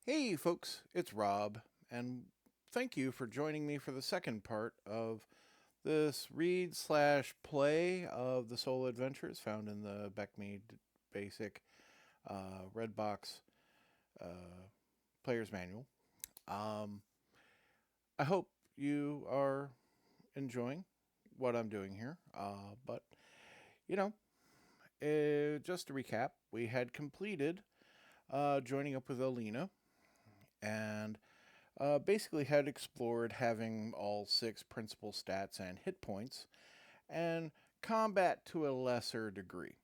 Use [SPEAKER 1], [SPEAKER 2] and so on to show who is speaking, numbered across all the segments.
[SPEAKER 1] Hey folks, it's Rob, and thank you for joining me for the second part of this read slash play of the solo adventures found in the Beckmead Basic Red Box uh, Player's Manual. Um, I hope you are enjoying what I'm doing here, but you know, just to recap, we had completed joining up with Alina and basically had explored having all six principal stats and hit points, and combat to a lesser degree.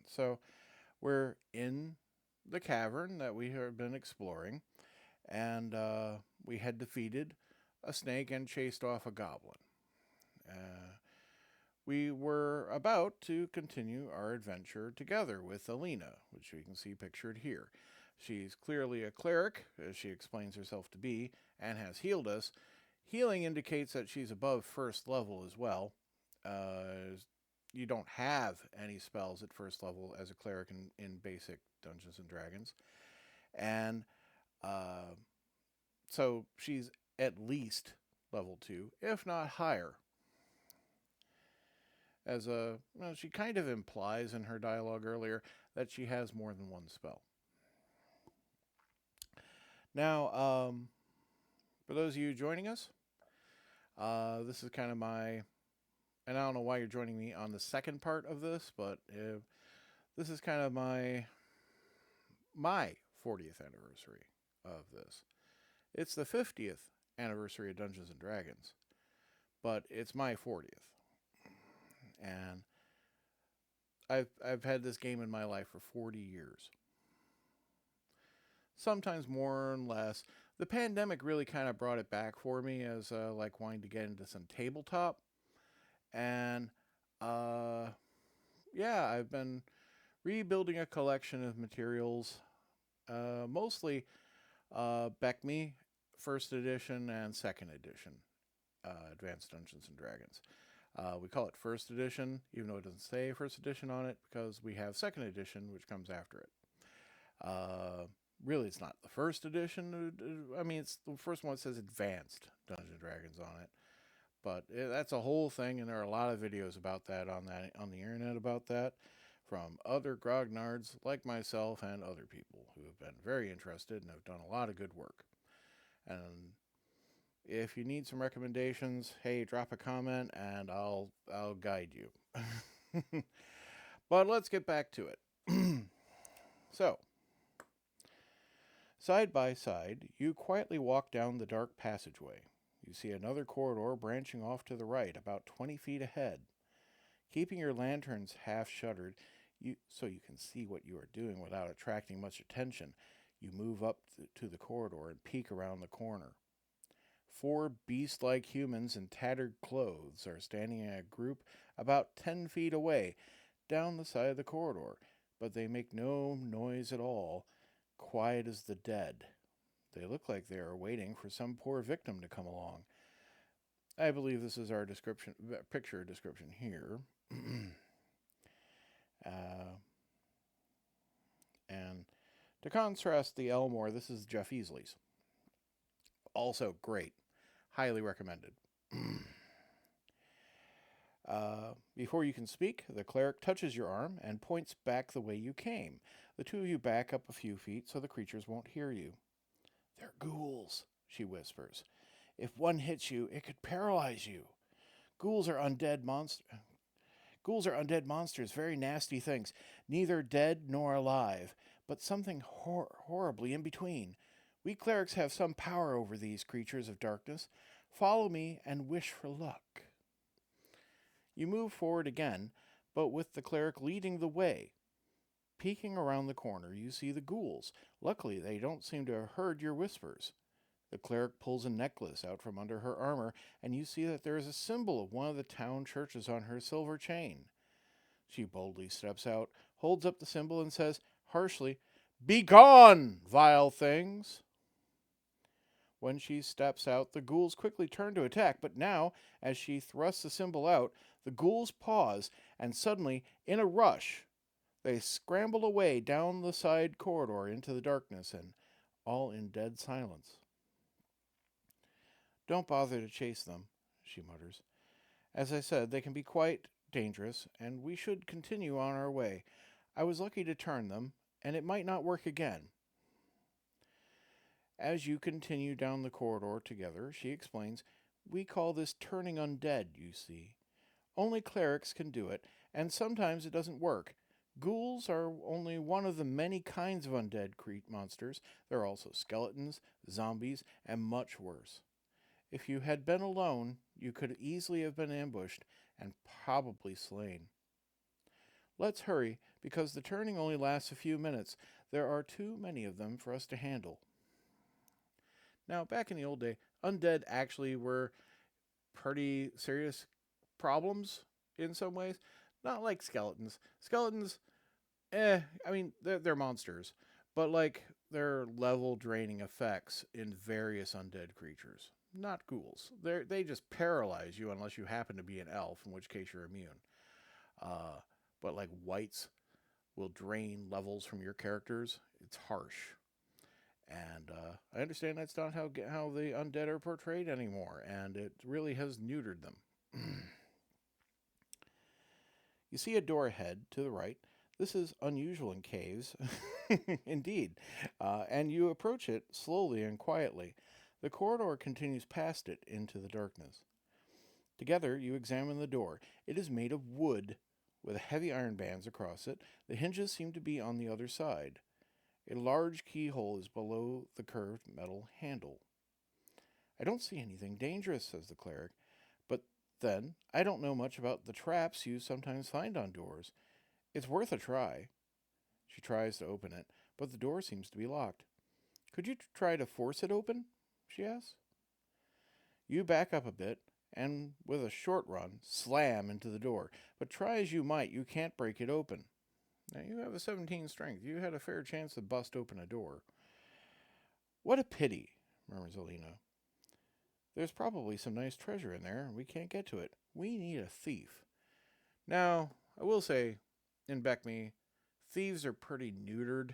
[SPEAKER 1] So we're in the cavern that we have been exploring, and we had defeated a snake and chased off a goblin. Uh, we were about to continue our adventure together with Alina, which we can see pictured here. She's clearly a cleric, as she explains herself to be, and has healed us. Healing indicates that she's above first level as well. You don't have any spells at first level as a cleric in basic Dungeons and Dragons. And uh, so she's at least level 2, if not higher. She kind of implies in her dialogue earlier that she has more than one spell. Now, for those of you joining us, this is kind of my, and I don't know why you're joining me on the second part of this, but this is kind of my 40th anniversary of this. It's the 50th anniversary of Dungeons and Dragons, but it's my 40th, and I've had this game in my life for 40 years. Sometimes more and less. The pandemic really kind of brought it back for me as like wanting to get into some tabletop, and uh, yeah, I've been rebuilding a collection of materials, mostly Beckme First Edition and Second Edition, Advanced Dungeons and Dragons. We call it First Edition, even though it doesn't say First Edition on it, because we have Second Edition, which comes after it. Really, it's not the first edition. I mean, it's the first one that says Advanced Dungeons and Dragons on it, but that's a whole thing, and there are a lot of videos about that on the internet about that from other grognards like myself and other people who have been very interested and have done a lot of good work. And if you need some recommendations, hey, drop a comment and I'll guide you. But let's get back to it. So, side by side, you quietly walk down the dark passageway. You see another corridor branching off to the right, about 20 feet ahead. Keeping your lanterns half shuttered, so you can see what you are doing without attracting much attention, you move up to the corridor and peek around the corner. Four beast-like humans in tattered clothes are standing in a group about 10 feet away, down the side of the corridor, but they make no noise at all, quiet as the dead. They look like they are waiting for some poor victim to come along. I believe this is our picture description here. And to contrast the Elmore, this is Jeff Easley's. Also great. Highly recommended. Before you can speak, the cleric touches your arm and points back the way you came. The two of you back up a few feet so the creatures won't hear you. They're ghouls, she whispers. If one hits you, it could paralyze you. Ghouls are undead monsters, very nasty things, neither dead nor alive, but something horribly in between. We clerics have some power over these creatures of darkness. Follow me and wish for luck. You move forward again, but with the cleric leading the way. Peeking around the corner, you see the ghouls. Luckily, they don't seem to have heard your whispers. The cleric pulls a necklace out from under her armor, and you see that there is a symbol of one of the town churches on her silver chain. She boldly steps out, holds up the symbol, and says harshly, "Begone, vile things!" When she steps out, the ghouls quickly turn to attack, but now, as she thrusts the symbol out, the ghouls pause, and suddenly, in a rush, they scramble away down the side corridor into the darkness and all in dead silence. Don't bother to chase them, she mutters. As I said, they can be quite dangerous, and we should continue on our way. I was lucky to turn them, and it might not work again. As you continue down the corridor together, she explains, we call this turning undead, you see. Only clerics can do it, and sometimes it doesn't work. Ghouls are only one of the many kinds of undead monsters. There are also skeletons, zombies, and much worse. If you had been alone, you could easily have been ambushed and probably slain. Let's hurry, because the turning only lasts a few minutes. There are too many of them for us to handle. Now, back in the old day, undead actually were pretty serious problems in some ways. Not like skeletons. Skeletons, I mean, they're monsters. But, like, they're level draining effects in various undead creatures. Not ghouls. They just paralyze you unless you happen to be an elf, in which case you're immune. But, like, wights will drain levels from your characters. It's harsh. And I understand that's not how the undead are portrayed anymore, and it really has neutered them. You see a door ahead to the right. This is unusual in caves, indeed, and you approach it slowly and quietly. The corridor continues past it into the darkness. Together, you examine the door. It is made of wood, with heavy iron bands across it. The hinges seem to be on the other side. A large keyhole is below the curved metal handle. I don't see anything dangerous, says the cleric. But then, I don't know much about the traps you sometimes find on doors. It's worth a try. She tries to open it, but the door seems to be locked. Could you try to force it open? She asks. You back up a bit, and with a short run, slam into the door. But try as you might, you can't break it open. Now, you have a 17 strength. You had a fair chance to bust open a door. What a pity, murmurs Alina. There's probably some nice treasure in there, and we can't get to it. We need a thief. Now, I will say, in Beckme, thieves are pretty neutered.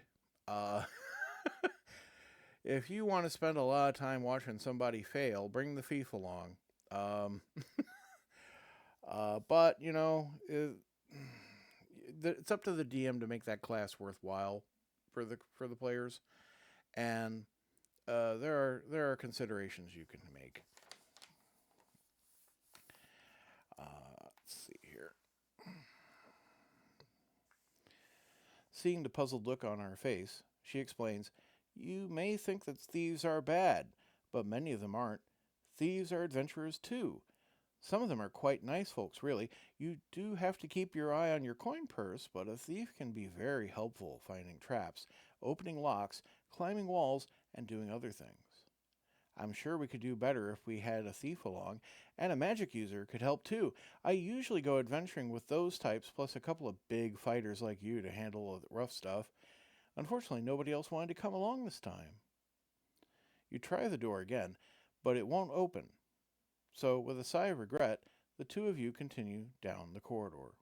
[SPEAKER 1] If you want to spend a lot of time watching somebody fail, bring the thief along. But, you know, it's up to the DM to make that class worthwhile for the players, and there are considerations you can make. Let's see here. Seeing the puzzled look on our face, she explains, you may think that thieves are bad, but many of them aren't. Thieves are adventurers too. Some of them are quite nice folks, really. You do have to keep your eye on your coin purse, but a thief can be very helpful finding traps, opening locks, climbing walls, and doing other things. I'm sure we could do better if we had a thief along, and a magic user could help too. I usually go adventuring with those types, plus a couple of big fighters like you to handle the rough stuff. Unfortunately, nobody else wanted to come along this time. You try the door again, but it won't open. So, with a sigh of regret, the two of you continue down the corridor.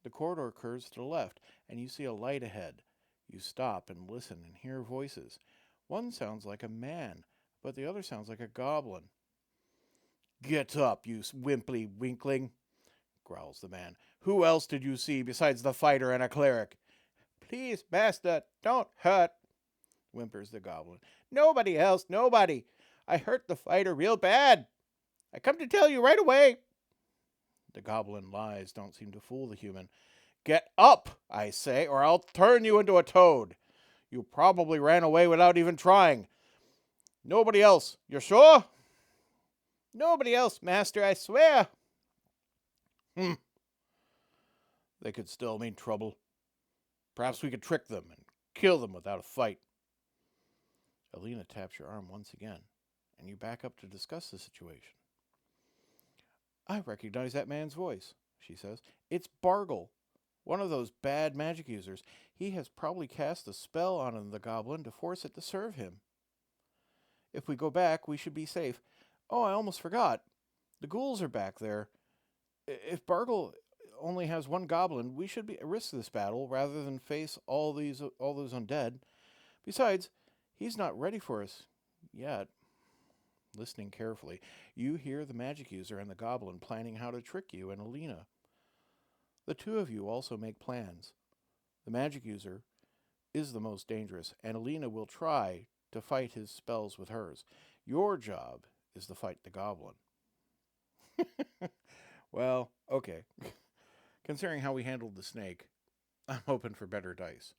[SPEAKER 1] The corridor curves to the left, and you see a light ahead. You stop and listen and hear voices. One sounds like a man, but the other sounds like a goblin. Get up, you wimply winkling, growls the man. Who else did you see besides the fighter and a cleric? Please, master, don't hurt, whimpers the goblin. Nobody else, nobody. I hurt the fighter real bad. I come to tell you right away. The goblin lies don't seem to fool the human. Get up, I say, or I'll turn you into a toad. You probably ran away without even trying. Nobody else, you're sure? Nobody else, master, I swear. They could still mean trouble. Perhaps we could trick them and kill them without a fight. Alina taps your arm once again, and you back up to discuss the situation. I recognize that man's voice, she says. It's Bargle, one of those bad magic users. He has probably cast a spell on the goblin to force it to serve him. If we go back, we should be safe. Oh, I almost forgot. The ghouls are back there. If Bargle only has one goblin, we should risk this battle rather than face all those undead. Besides, He's not ready for us yet. Listening carefully, you hear the magic user and the goblin planning how to trick you and Alina. The two of you also make plans. The magic user is the most dangerous, and Alina will try to fight his spells with hers. Your job is to fight the goblin. Well, okay. Considering how we handled the snake, I'm hoping for better dice.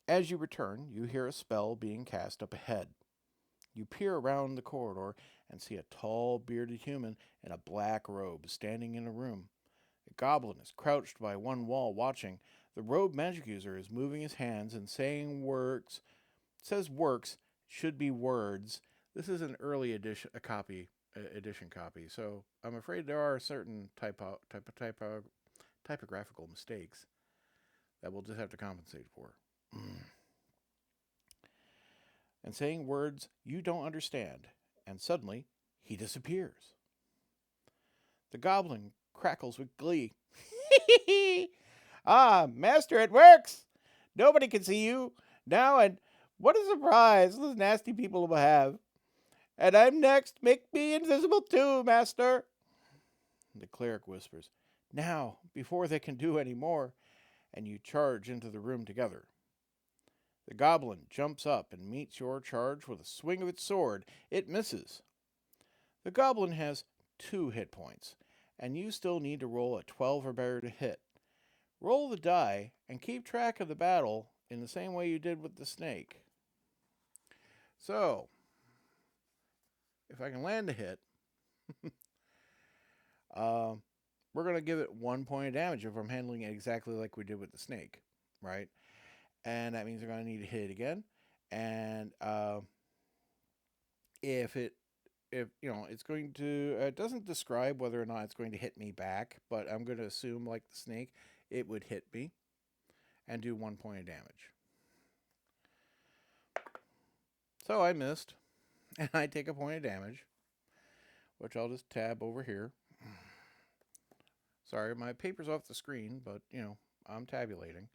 [SPEAKER 1] As you return, you hear a spell being cast up ahead. You peer around the corridor and see a tall, bearded human in a black robe standing in a room. A goblin is crouched by one wall watching. The robed magic user is moving his hands and saying works. It says works, should be words. This is an early edition copy, so I'm afraid there are certain typographical mistakes that we'll just have to compensate for. And saying words you don't understand, and suddenly he disappears. The goblin crackles with glee. Ah, master, it works! Nobody can see you now, and what a surprise those nasty people will have. And I'm next. Make me invisible too, master. The cleric whispers, now, before they can do any more, and you charge into the room together. The goblin jumps up and meets your charge with a swing of its sword. It misses. The goblin has 2 hit points, and you still need to roll a 12 or better to hit. Roll the die and keep track of the battle in the same way you did with the snake. So, if I can land a hit, we're going to give it 1 point of damage if I'm handling it exactly like we did with the snake, right? And that means we're going to need to hit it again. And if it's going to, it doesn't describe whether or not it's going to hit me back, but I'm going to assume, like the snake, it would hit me and do 1 point of damage. So I missed, and I take a point of damage, which I'll just tab over here. Sorry, my paper's off the screen, but, I'm tabulating.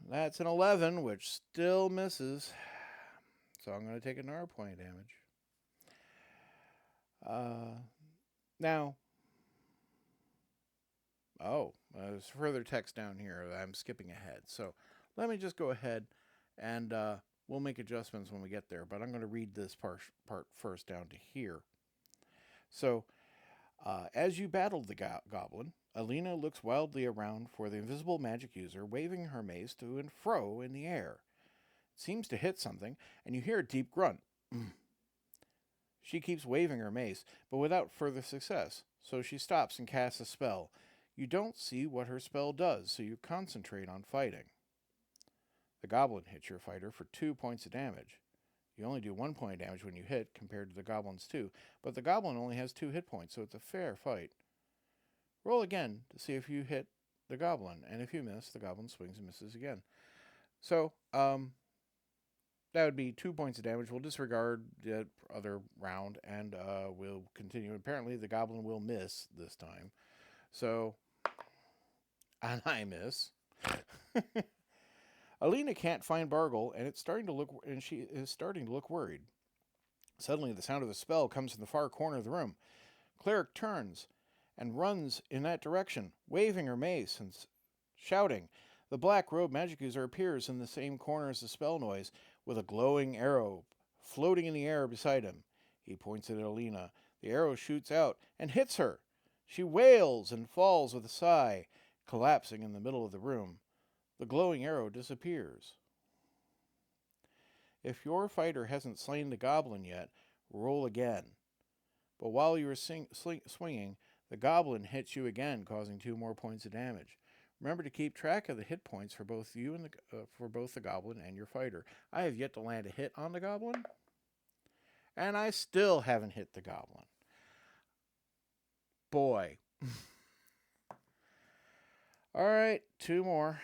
[SPEAKER 1] That's an 11, which still misses. So I'm going to take another point of damage. Now, there's further text down here. I'm skipping ahead. So let me just go ahead and we'll make adjustments when we get there. But I'm going to read this part first down to here. So as you battled the goblin, Alina looks wildly around for the invisible magic user, waving her mace to and fro in the air. It seems to hit something, and you hear a deep grunt. She keeps waving her mace, but without further success, so she stops and casts a spell. You don't see what her spell does, so you concentrate on fighting. The goblin hits your fighter for 2 points of damage. You only do 1 point of damage when you hit, compared to the goblin's 2, but the goblin only has 2 hit points, so it's a fair fight. Roll again to see if you hit the goblin, and if you miss, the goblin swings and misses again. So, that would be 2 points of damage. We'll disregard the other round, and we'll continue. Apparently, the goblin will miss this time. So, and I miss. Alina can't find Bargle, and she is starting to look worried. Suddenly, the sound of a spell comes from the far corner of the room. Cleric turns and runs in that direction, waving her mace and shouting. The black-robed magic user appears in the same corner as the spell noise, with a glowing arrow floating in the air beside him. He points it at Alina. The arrow shoots out and hits her. She wails and falls with a sigh, collapsing in the middle of the room. The glowing arrow disappears. If your fighter hasn't slain the goblin yet, roll again. But while you are swinging, the goblin hits you again, causing 2 more points of damage. Remember to keep track of the hit points for both you and for both the goblin and your fighter. I have yet to land a hit on the goblin, and I still haven't hit the goblin. Boy. All right, 2 more.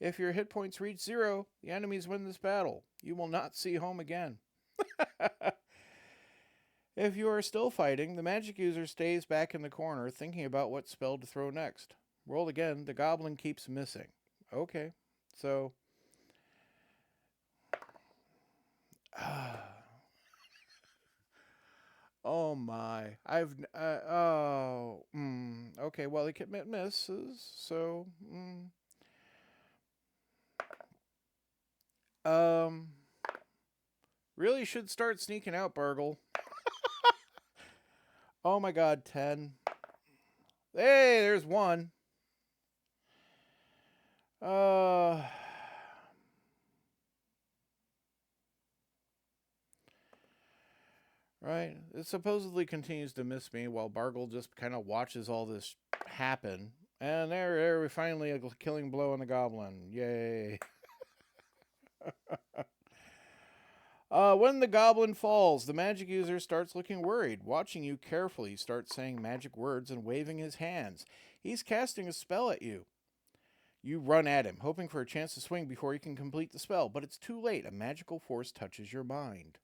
[SPEAKER 1] If your hit points reach 0, the enemies win this battle. You will not see home again. If you are still fighting, the magic user stays back in the corner thinking about what spell to throw next. Roll again, the goblin keeps missing. Okay, so. Oh my. Okay, well, he misses, so. Um. Really should start sneaking out, Burgle. Oh my god, 10. Hey, there's one. Uh. Right. It supposedly continues to miss me while Bargle just kind of watches all this happen. And there we finally a killing blow on the goblin. Yay. When the goblin falls, the magic user starts looking worried, watching you carefully. He starts saying magic words and waving his hands. He's casting a spell at you. You run at him, hoping for a chance to swing before you can complete the spell, but it's too late. A magical force touches your mind.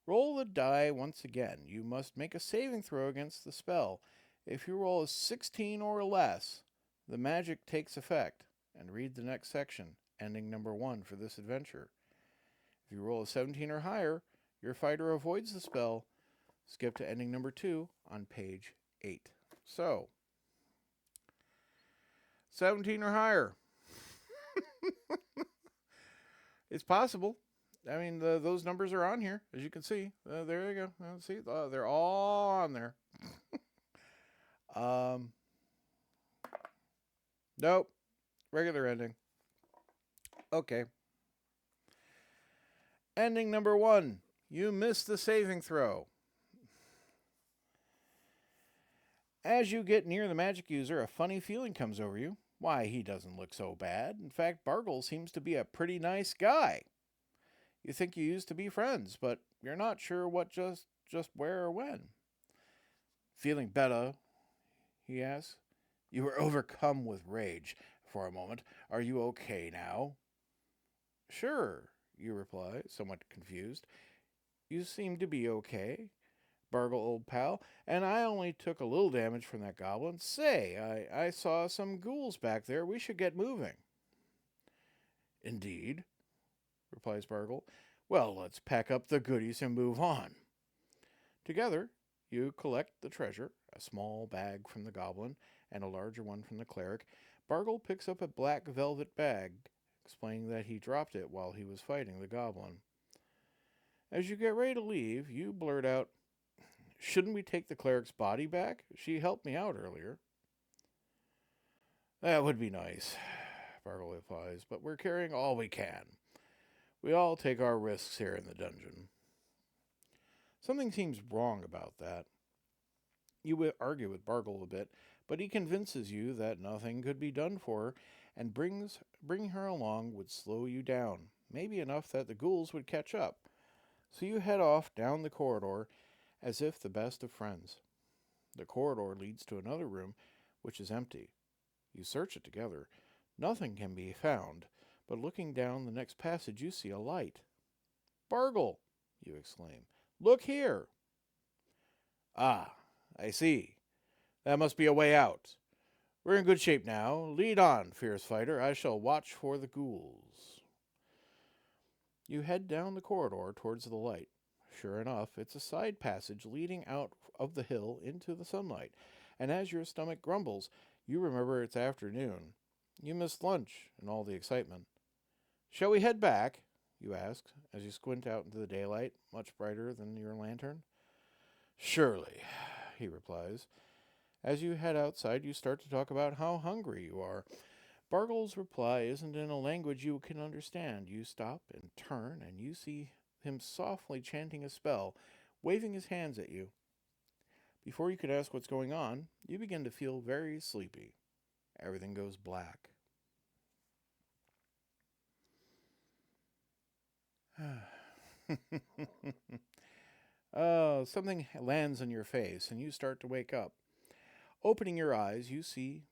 [SPEAKER 1] Roll the die once again. You must make a saving throw against the spell. If you roll a 16 or less, the magic takes effect. And read the next section, ending number 1 for this adventure. If you roll a 17 or higher, your fighter avoids the spell. Skip to ending number 2 on page 8. So, 17 or higher. It's possible. I mean, those numbers are on here, as you can see. There you go. See, they're all on there. Nope. Regular ending. Okay. Ending number 1. You missed the saving throw. As you get near the magic user, a funny feeling comes over you. Why, he doesn't look so bad. In fact, Bargle seems to be a pretty nice guy. You think you used to be friends, but you're not sure what just where or when. Feeling better? He asks. You were overcome with rage for a moment. Are you okay now? Sure, you reply, somewhat confused. You seem to be okay, Bargle, old pal, and I only took a little damage from that goblin. Say, I saw some ghouls back there. We should get moving. Indeed, replies Bargle. Well, let's pack up the goodies and move on. Together, you collect the treasure, a small bag from the goblin and a larger one from the cleric. Bargle picks up a black velvet bag, explaining that he dropped it while he was fighting the goblin. As you get ready to leave, you blurt out, Shouldn't we take the cleric's body back? She helped me out earlier. That would be nice, Bargle replies, but we're carrying all we can. We all take our risks here in the dungeon. Something seems wrong about that. You argue with Bargle a bit, but he convinces you that nothing could be done for her, and bring her along would slow you down, maybe enough that the ghouls would catch up. So you head off down the corridor as if the best of friends. The corridor leads to another room, which is empty. You search it together. Nothing can be found, but looking down the next passage you see a light. Bargle, you exclaim. Look here. Ah, I see. That must be a way out. We're in good shape now. Lead on, fierce fighter. I shall watch for the ghouls. You head down the corridor towards the light. Sure enough, it's a side passage leading out of the hill into the sunlight, and as your stomach grumbles, you remember it's afternoon. You missed lunch and all the excitement. Shall we head back? You ask, as you squint out into the daylight, much brighter than your lantern. Surely, he replies. As you head outside, you start to talk about how hungry you are. Bargle's reply isn't in a language you can understand. You stop and turn, and you see him softly chanting a spell, waving his hands at you. Before you could ask what's going on, you begin to feel very sleepy. Everything goes black. Oh, something lands on your face, and you start to wake up. Opening your eyes, you see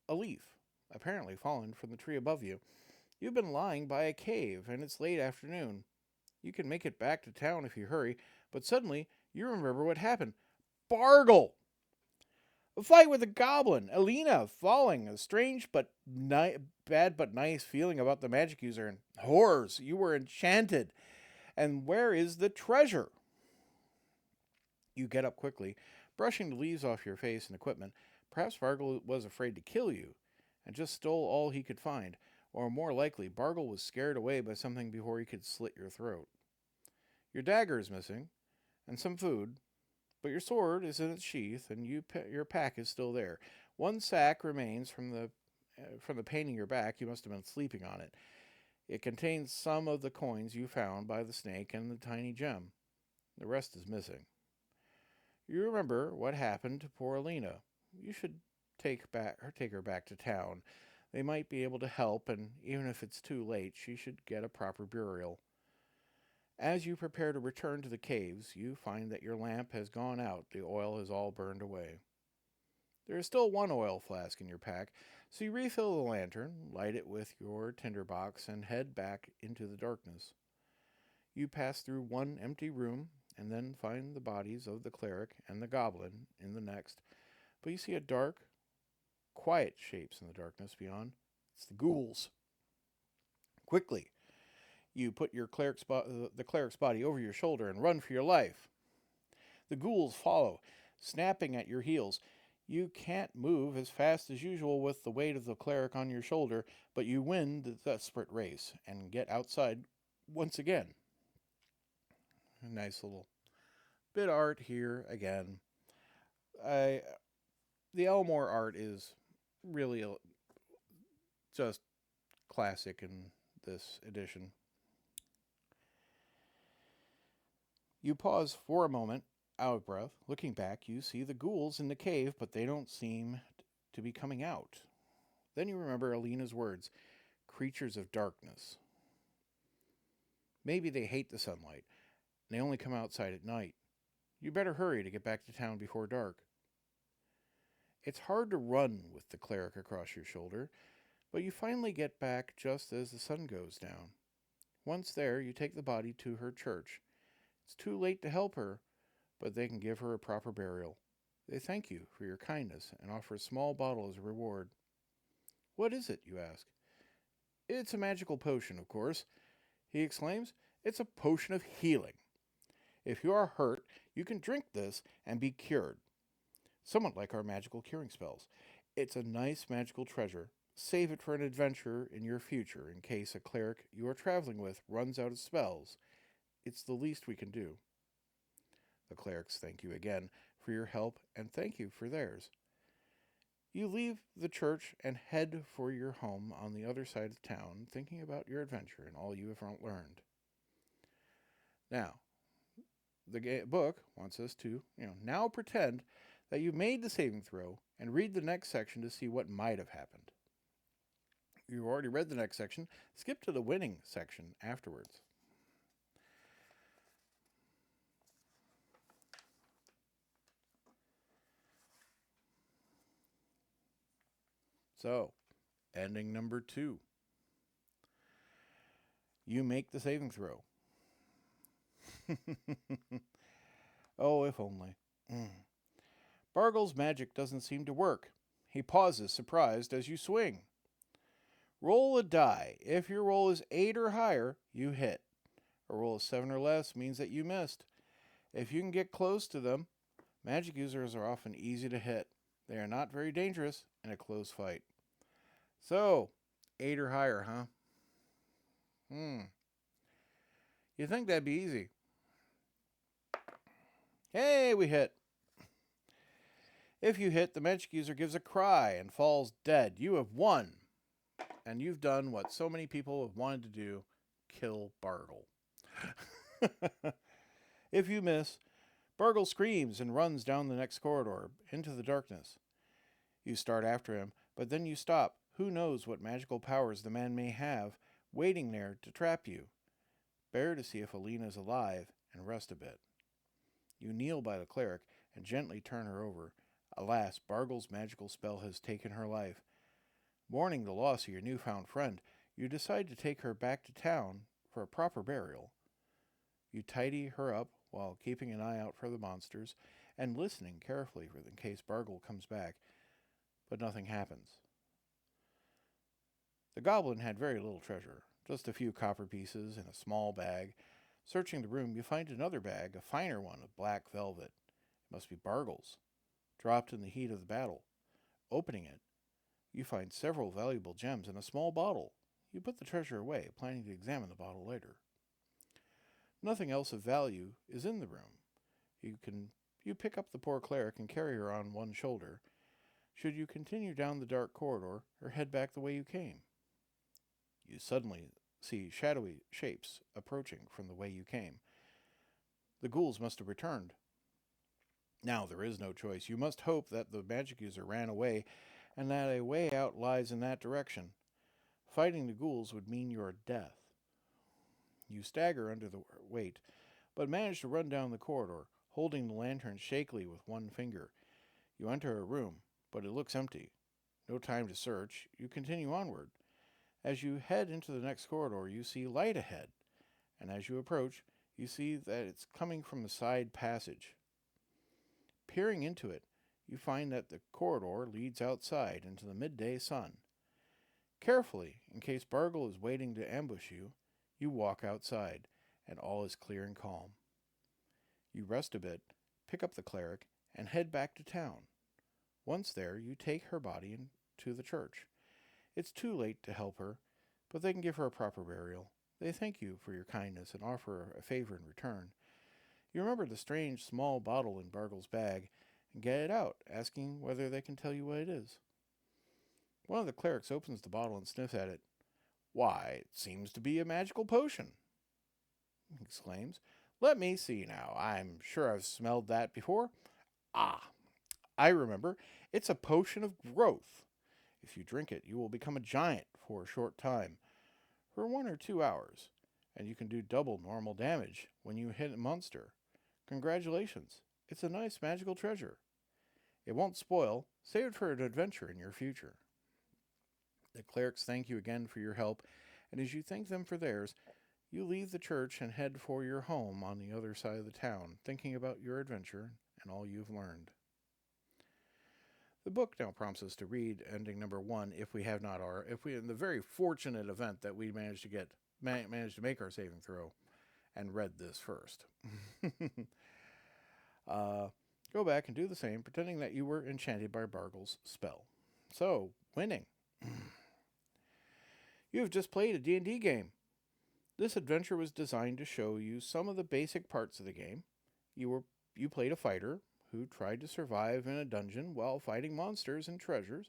[SPEAKER 1] a leaf, apparently fallen from the tree above you. You've been lying by a cave, and it's late afternoon. You can make it back to town if you hurry, but suddenly You remember what happened. Bargle! A fight with a goblin. Alina falling. A strange but bad but nice feeling about the magic user. And horrors. You were enchanted. And where is the treasure? You get up quickly, brushing the leaves off your face and equipment. Perhaps Bargle was afraid to kill you and just stole all he could find. Or more likely, Bargle was scared away by something before he could slit your throat. Your dagger is missing, and some food, but your sword is in its sheath, and your pack is still there. One sack remains from the pain in your back. You must have been sleeping on it. It contains some of the coins you found by the snake and the tiny gem. The rest is missing. You remember what happened to poor Alina. You should take her back to town. They might be able to help, and even if it's too late, she should get a proper burial. As you prepare to return to the caves, you find that your lamp has gone out. The oil is all burned away. There is still one oil flask in your pack, so you refill the lantern, light it with your tinderbox, and head back into the darkness. You pass through one empty room, and then find the bodies of the cleric and the goblin in the next, but you see a dark, quiet shapes in the darkness beyond. It's the ghouls. Quickly, you put the cleric's body over your shoulder and run for your life. The ghouls follow, snapping at your heels. You can't move as fast as usual with the weight of the cleric on your shoulder, but you win the desperate race and get outside once again. A nice little bit of art here again. The Elmore art is really just classic in this edition. You pause for a moment, out of breath. Looking back, you see the ghouls in the cave, but they don't seem to be coming out. Then you remember Alina's words, creatures of darkness. Maybe they hate the sunlight, and they only come outside at night. You better hurry to get back to town before dark. It's hard to run with the cleric across your shoulder, but you finally get back just as the sun goes down. Once there, you take the body to her church. It's too late to help her, but they can give her a proper burial. They thank you for your kindness and offer a small bottle as a reward. What is it, you ask? It's a magical potion, of course, he exclaims. It's a potion of healing. If you are hurt, you can drink this and be cured. Somewhat like our magical curing spells. It's a nice magical treasure. Save it for an adventure in your future in case a cleric you are traveling with runs out of spells. It's the least we can do. The clerics thank you again for your help and thank you for theirs. You leave the church and head for your home on the other side of town, thinking about your adventure and all you have learned. Now, the book wants us to, now pretend that you made the saving throw and read the next section to see what might have happened. You've already read the next section. Skip to the winning section afterwards. So, ending number 2. You make the saving throw. Oh, if only. Bargle's magic doesn't seem to work. He pauses, surprised, as you swing. Roll a die. If your roll is 8 or higher, you hit. A roll of 7 or less means that you missed. If you can get close to them, magic users are often easy to hit. They are not very dangerous in a close fight. So, 8 or higher, huh? You think that'd be easy. Hey, we hit. If you hit, the magic user gives a cry and falls dead. You have won. And you've done what so many people have wanted to do, kill Bargle. If you miss, Bargle screams and runs down the next corridor into the darkness. You start after him, but then you stop. Who knows what magical powers the man may have waiting there to trap you. Better to see if Alina is alive and rest a bit. You kneel by the cleric and gently turn her over. Alas, Bargle's magical spell has taken her life. Mourning the loss of your newfound friend, you decide to take her back to town for a proper burial. You tidy her up while keeping an eye out for the monsters and listening carefully in case Bargle comes back, but nothing happens. The goblin had very little treasure, just a few copper pieces in a small bag. Searching the room, you find another bag, a finer one of black velvet. It must be Bargle's, dropped in the heat of the battle. Opening it, you find several valuable gems in a small bottle. You put the treasure away, planning to examine the bottle later. Nothing else of value is in the room. You pick up the poor cleric and carry her on one shoulder. Should you continue down the dark corridor or head back the way you came? You suddenly see shadowy shapes approaching from the way you came. The ghouls must have returned. Now there is no choice. You must hope that the magic user ran away and that a way out lies in that direction. Fighting the ghouls would mean your death. You stagger under the weight, but manage to run down the corridor, holding the lantern shakily with one finger. You enter a room, but it looks empty. No time to search. You continue onward. As you head into the next corridor, you see light ahead, and as you approach, you see that it's coming from a side passage. Peering into it, you find that the corridor leads outside into the midday sun. Carefully, in case Bargle is waiting to ambush you, you walk outside, and all is clear and calm. You rest a bit, pick up the cleric, and head back to town. Once there, you take her body to the church. It's too late to help her, but they can give her a proper burial. They thank you for your kindness and offer a favor in return. You remember the strange small bottle in Bargle's bag and get it out, asking whether they can tell you what it is. One of the clerics opens the bottle and sniffs at it. "Why, it seems to be a magical potion," he exclaims. "Let me see now. I'm sure I've smelled that before. Ah, I remember. It's a potion of growth. If you drink it, you will become a giant for a short time, for 1 or 2 hours, and you can do double normal damage when you hit a monster. Congratulations. It's a nice magical treasure. It won't spoil. Save it for an adventure in your future." The clerics thank you again for your help, and as you thank them for theirs, you leave the church and head for your home on the other side of the town, thinking about your adventure and all you've learned. The book now prompts us to read ending number 1 if we have not in the very fortunate event that we managed to make our saving throw and read this first. Go back and do the same, pretending that you were enchanted by Bargle's spell. So, winning. You have just played a D&D game. This adventure was designed to show you some of the basic parts of the game. You played a fighter who tried to survive in a dungeon while fighting monsters and treasures.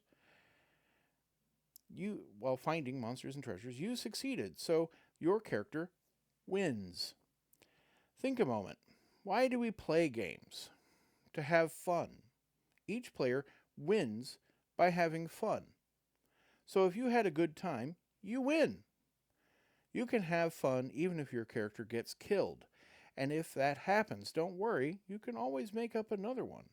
[SPEAKER 1] While finding monsters and treasures, you succeeded, so your character wins. Think a moment. Why do we play games? To have fun. Each player wins by having fun. So if you had a good time, you win. You can have fun even if your character gets killed. And if that happens, don't worry, you can always make up another one.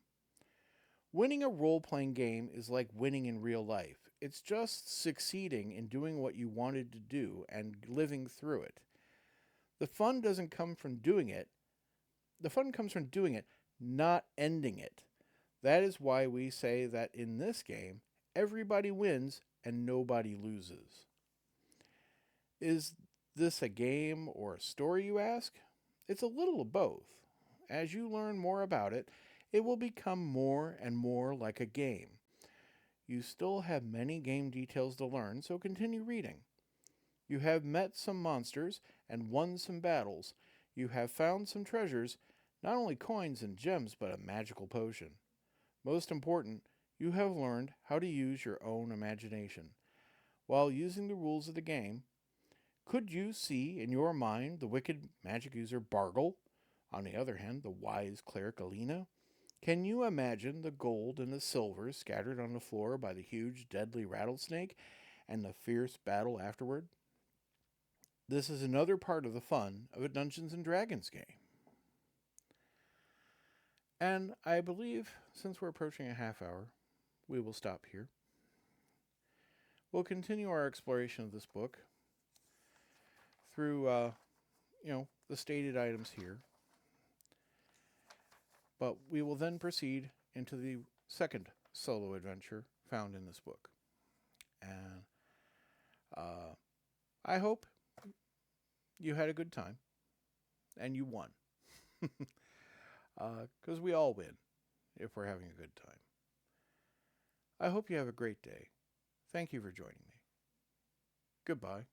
[SPEAKER 1] Winning a role-playing game is like winning in real life. It's just succeeding in doing what you wanted to do and living through it. The fun doesn't come from doing it. The fun comes from doing it, not ending it. That is why we say that in this game, everybody wins and nobody loses. Is this a game or a story, you ask? It's a little of both. As you learn more about it, it will become more and more like a game. You still have many game details to learn, so continue reading. You have met some monsters and won some battles. You have found some treasures, not only coins and gems, but a magical potion. Most important, you have learned how to use your own imagination. While using the rules of the game, could you see in your mind the wicked magic user Bargle? On the other hand, the wise cleric Alina? Can you imagine the gold and the silver scattered on the floor by the huge deadly rattlesnake and the fierce battle afterward? This is another part of the fun of a Dungeons & Dragons game. And I believe, since we're approaching a half hour, we will stop here. We'll continue our exploration of this book through, the stated items here. But we will then proceed into the second solo adventure found in this book. And I hope you had a good time and you won. Because we all win if we're having a good time. I hope you have a great day. Thank you for joining me. Goodbye.